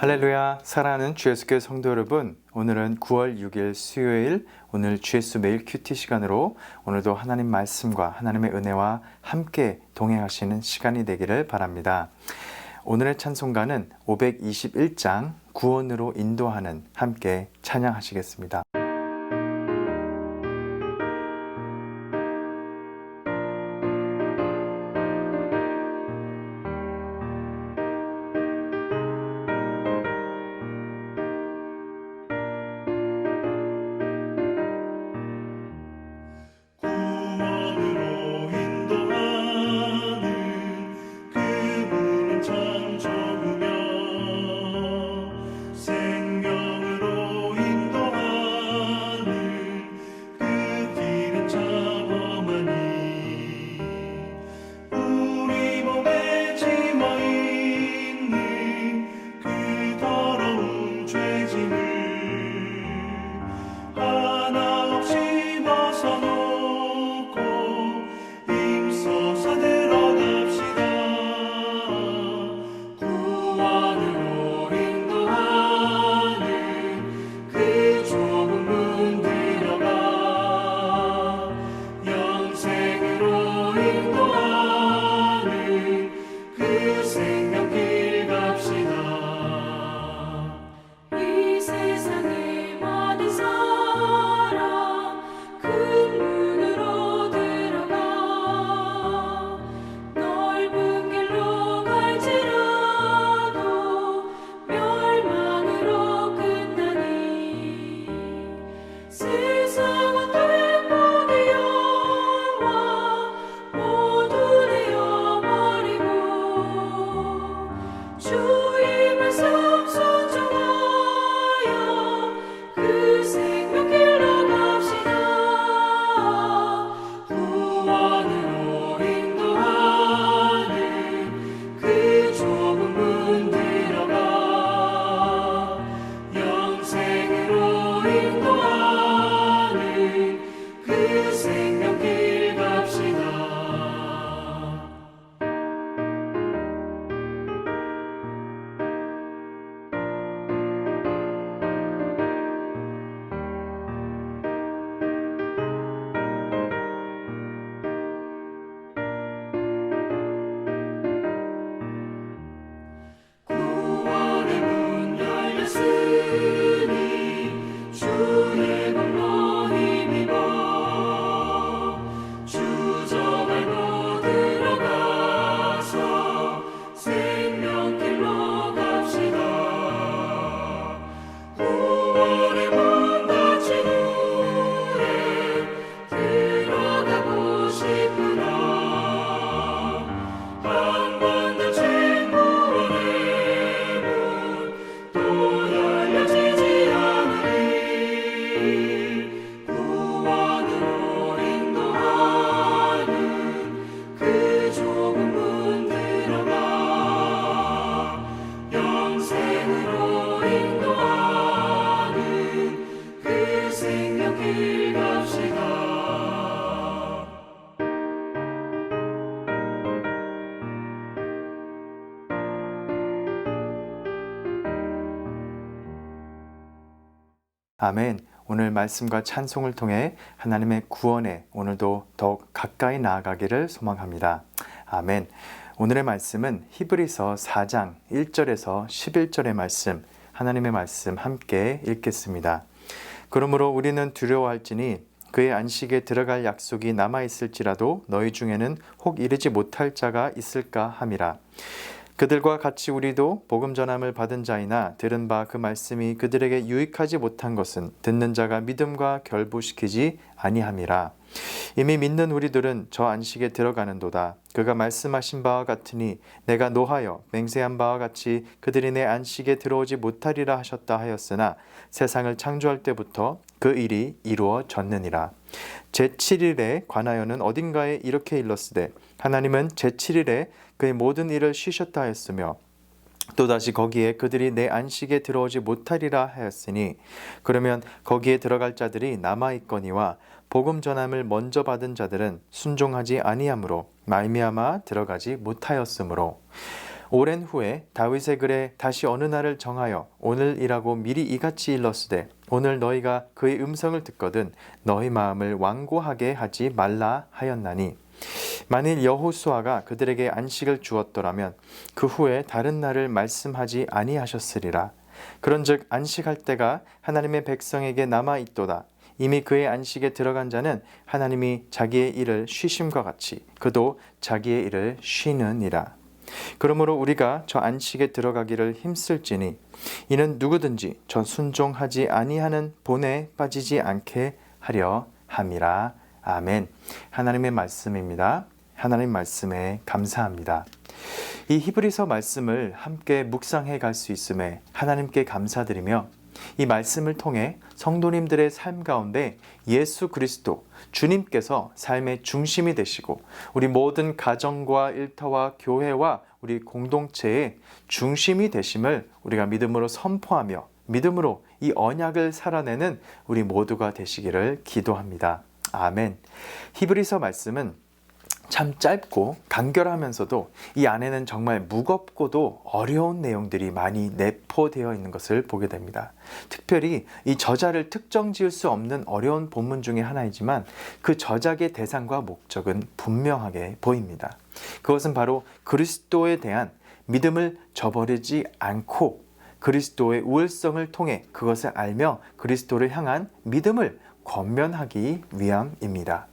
할렐루야, 사랑하는 주 예수교회 성도 여러분, 오늘은 9월 6일 수요일, 오늘 주 예수 매일 큐티 시간으로 오늘도 하나님 말씀과 하나님의 은혜와 함께 동행하시는 시간이 되기를 바랍니다. 오늘의 찬송가는 521장 구원으로 인도하는, 함께 찬양하시겠습니다. 아멘. 오늘 말씀과 찬송을 통해 하나님의 구원에 오늘도 더 가까이 나아가기를 소망합니다. 아멘. 오늘의 말씀은 히브리서 4장 1절에서 11절의 말씀, 하나님의 말씀 함께 읽겠습니다. 그러므로 우리는 두려워할지니 그의 안식에 들어갈 약속이 남아있을지라도 너희 중에는 혹 이르지 못할 자가 있을까 함이라. 그들과 같이 우리도 복음 전함을 받은 자이나 들은 바 그 말씀이 그들에게 유익하지 못한 것은 듣는 자가 믿음과 결부시키지 아니함이라. 이미 믿는 우리들은 저 안식에 들어가는도다. 그가 말씀하신 바와 같으니 내가 노하여 맹세한 바와 같이 그들이 내 안식에 들어오지 못하리라 하셨다 하였으나 세상을 창조할 때부터 그 일이 이루어졌느니라. 제7일에 관하여는 어딘가에 이렇게 일렀으되 하나님은 제7일에 그의 모든 일을 쉬셨다 하였으며 또다시 거기에 그들이 내 안식에 들어오지 못하리라 하였으니 그러면 거기에 들어갈 자들이 남아있거니와 복음 전함을 먼저 받은 자들은 순종하지 아니하므로 말미암아 들어가지 못하였으므로. 오랜 후에 다윗의 글에 다시 어느 날을 정하여 오늘이라고 미리 이같이 일렀으되 오늘 너희가 그의 음성을 듣거든 너희 마음을 완고하게 하지 말라 하였나니 만일 여호수아가 그들에게 안식을 주었더라면 그 후에 다른 날을 말씀하지 아니하셨으리라. 그런즉 안식할 때가 하나님의 백성에게 남아 있도다. 이미 그의 안식에 들어간 자는 하나님이 자기의 일을 쉬심과 같이 그도 자기의 일을 쉬느니라. 그러므로 우리가 저 안식에 들어가기를 힘쓸지니 이는 누구든지 저 순종하지 아니하는 본에 빠지지 않게 하려 함이라. 아멘. 하나님의 말씀입니다. 하나님 말씀에 감사합니다. 이 히브리서 말씀을 함께 묵상해 갈 수 있음에 하나님께 감사드리며 이 말씀을 통해 성도님들의 삶 가운데 예수 그리스도 주님께서 삶의 중심이 되시고 우리 모든 가정과 일터와 교회와 우리 공동체의 중심이 되심을 우리가 믿음으로 선포하며 믿음으로 이 언약을 살아내는 우리 모두가 되시기를 기도합니다. 아멘. 히브리서 말씀은 참 짧고 간결하면서도 이 안에는 정말 무겁고도 어려운 내용들이 많이 내포되어 있는 것을 보게 됩니다. 특별히 이 저자를 특정 지을 수 없는 어려운 본문 중에 하나이지만 그 저작의 대상과 목적은 분명하게 보입니다. 그것은 바로 그리스도에 대한 믿음을 저버리지 않고 그리스도의 우월성을 통해 그것을 알며 그리스도를 향한 믿음을 권면하기 위함입니다.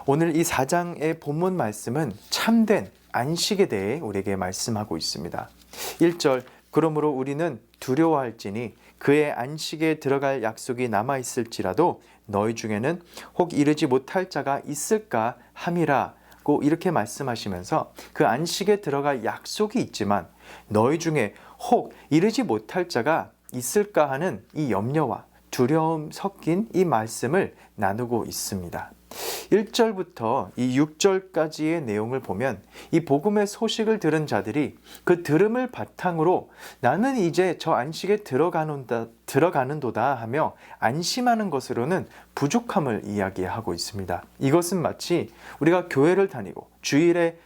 오늘 이 4장의 본문 말씀은 참된 안식에 대해 우리에게 말씀하고 있습니다. 1절 그러므로 우리는 두려워할지니 그의 안식에 들어갈 약속이 남아있을지라도 너희 중에는 혹 이르지 못할 자가 있을까 함이라고 이렇게 말씀하시면서 그 안식에 들어갈 약속이 있지만 너희 중에 혹 이르지 못할 자가 있을까 하는 이 염려와 두려움 섞인 이 말씀을 나누고 있습니다. 1절부터 이 6절까지의 내용을 보면 이 복음의 소식을 들은 자들이 그 들음을 바탕으로 나는 이제 저 안식에 들어가는도다 하며 안심하는 것으로는 부족함을 이야기하고 있습니다. 이것은 마치 우리가 교회를 다니고 주일에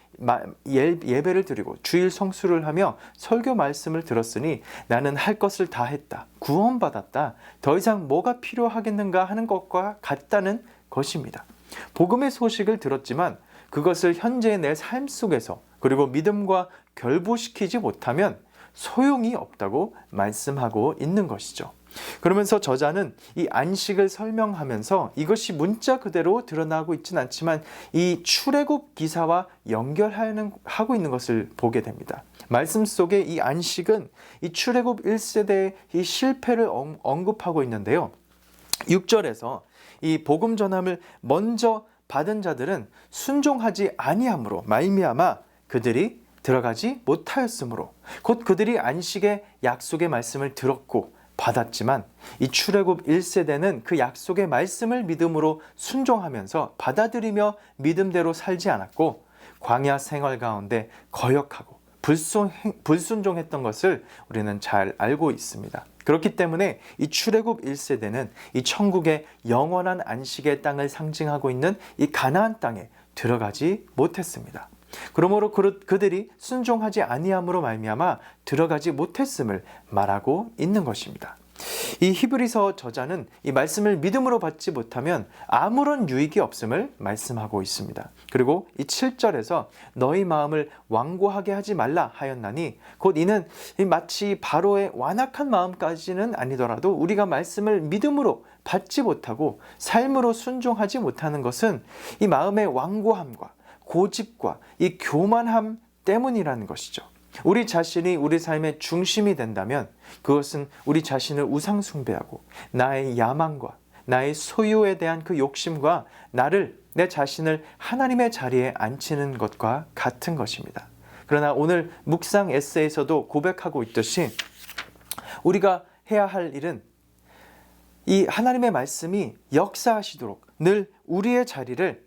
예배를 드리고 주일 성수를 하며 설교 말씀을 들었으니 나는 할 것을 다 했다. 구원받았다. 더 이상 뭐가 필요하겠는가 하는 것과 같다는 것입니다. 복음의 소식을 들었지만 그것을 현재의 내 삶 속에서 그리고 믿음과 결부시키지 못하면 소용이 없다고 말씀하고 있는 것이죠. 그러면서 저자는 이 안식을 설명하면서 이것이 문자 그대로 드러나고 있지는 않지만 이 출애굽 기사와 연결하고 있는 것을 보게 됩니다. 말씀 속에 이 안식은 이 출애굽 1세대의 이 실패를 언급하고 있는데요. 6절에서 이 복음 전함을 먼저 받은 자들은 순종하지 아니함으로 말미암아 그들이 들어가지 못하였으므로 곧 그들이 안식의 약속의 말씀을 들었고 받았지만 이 출애굽 1세대는 그 약속의 말씀을 믿음으로 순종하면서 받아들이며 믿음대로 살지 않았고 광야 생활 가운데 거역하고 불순종했던 것을 우리는 잘 알고 있습니다. 그렇기 때문에 이 출애굽 1세대는 이 천국의 영원한 안식의 땅을 상징하고 있는 이 가나안 땅에 들어가지 못했습니다. 그러므로 그들이 순종하지 아니함으로 말미암아 들어가지 못했음을 말하고 있는 것입니다. 이 히브리서 저자는 이 말씀을 믿음으로 받지 못하면 아무런 유익이 없음을 말씀하고 있습니다. 그리고 이 7절에서 너희 마음을 완고하게 하지 말라 하였나니 곧 이는 마치 바로의 완악한 마음까지는 아니더라도 우리가 말씀을 믿음으로 받지 못하고 삶으로 순종하지 못하는 것은 이 마음의 완고함과 고집과 이 교만함 때문이라는 것이죠. 우리 자신이 우리 삶의 중심이 된다면 그것은 우리 자신을 우상 숭배하고 나의 야망과 나의 소유에 대한 그 욕심과 내 자신을 하나님의 자리에 앉히는 것과 같은 것입니다. 그러나 오늘 묵상 에세이에서도 고백하고 있듯이 우리가 해야 할 일은 이 하나님의 말씀이 역사하시도록 늘 우리의 자리를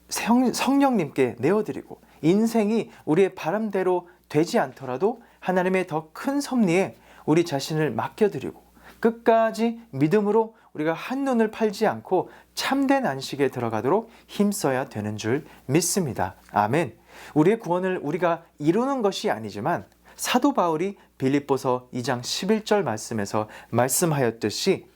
성령님께 내어드리고 인생이 우리의 바람대로 되지 않더라도 하나님의 더 큰 섭리에 우리 자신을 맡겨드리고 끝까지 믿음으로 우리가 한눈을 팔지 않고 참된 안식에 들어가도록 힘써야 되는 줄 믿습니다. 아멘. 우리의 구원을 우리가 이루는 것이 아니지만 사도 바울이 빌립보서 2장 11절 말씀에서 말씀하였듯이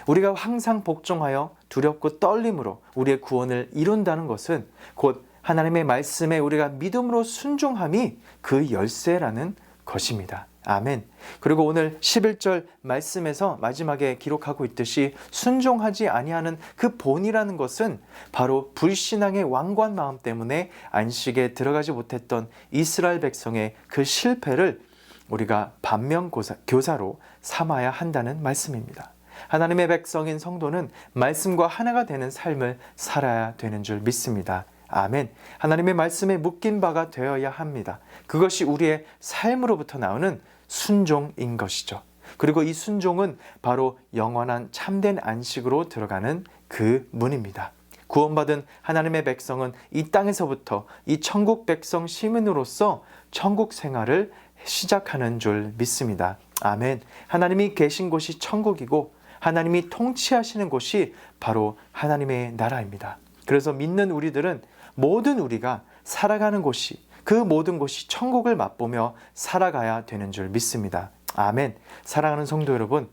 우리가 항상 복종하여 두렵고 떨림으로 우리의 구원을 이룬다는 것은 곧 하나님의 말씀에 우리가 믿음으로 순종함이 그 열쇠라는 것입니다. 아멘. 그리고 오늘 11절 말씀에서 마지막에 기록하고 있듯이 순종하지 아니하는 그 본이라는 것은 바로 불신앙의 완고한 마음 때문에 안식에 들어가지 못했던 이스라엘 백성의 그 실패를 우리가 반면교사로 삼아야 한다는 말씀입니다. 하나님의 백성인 성도는 말씀과 하나가 되는 삶을 살아야 되는 줄 믿습니다. 아멘. 하나님의 말씀에 묶인 바가 되어야 합니다. 그것이 우리의 삶으로부터 나오는 순종인 것이죠. 그리고 이 순종은 바로 영원한 참된 안식으로 들어가는 그 문입니다. 구원받은 하나님의 백성은 이 땅에서부터 이 천국 백성 시민으로서 천국 생활을 시작하는 줄 믿습니다. 아멘. 하나님이 계신 곳이 천국이고 하나님이 통치하시는 곳이 바로 하나님의 나라입니다. 그래서 믿는 우리들은 모든 우리가 살아가는 곳이 그 모든 곳이 천국을 맛보며 살아가야 되는 줄 믿습니다. 아멘. 사랑하는 성도 여러분,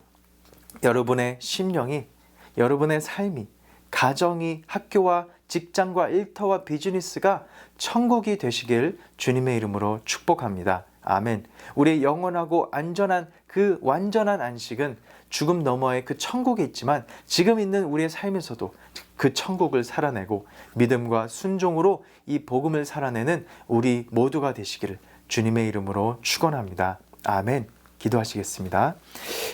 여러분의 심령이, 여러분의 삶이, 가정이, 학교와 직장과 일터와 비즈니스가 천국이 되시길 주님의 이름으로 축복합니다. 아멘. 우리의 영원하고 안전한 그 완전한 안식은 죽음 너머의 그 천국에 있지만 지금 있는 우리의 삶에서도 그 천국을 살아내고 믿음과 순종으로 이 복음을 살아내는 우리 모두가 되시기를 주님의 이름으로 축원합니다. 아멘. 기도하시겠습니다.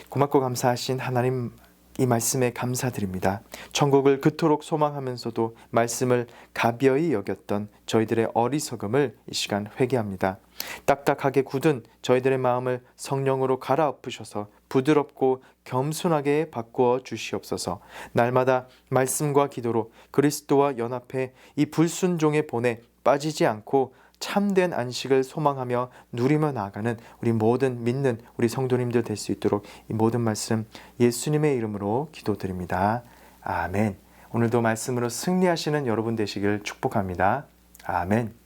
고맙고 감사하신 하나님, 이 말씀에 감사드립니다. 천국을 그토록 소망하면서도 말씀을 가벼이 여겼던 저희들의 어리석음을 이 시간 회개합니다. 딱딱하게 굳은 저희들의 마음을 성령으로 갈아엎으셔서 부드럽고 겸손하게 바꾸어 주시옵소서. 날마다 말씀과 기도로 그리스도와 연합해 이 불순종의 본에 빠지지 않고 참된 안식을 소망하며 누리며 나아가는 우리 모든 믿는 우리 성도님들 될 수 있도록 이 모든 말씀 예수님의 이름으로 기도드립니다. 아멘. 오늘도 말씀으로 승리하시는 여러분 되시길 축복합니다. 아멘.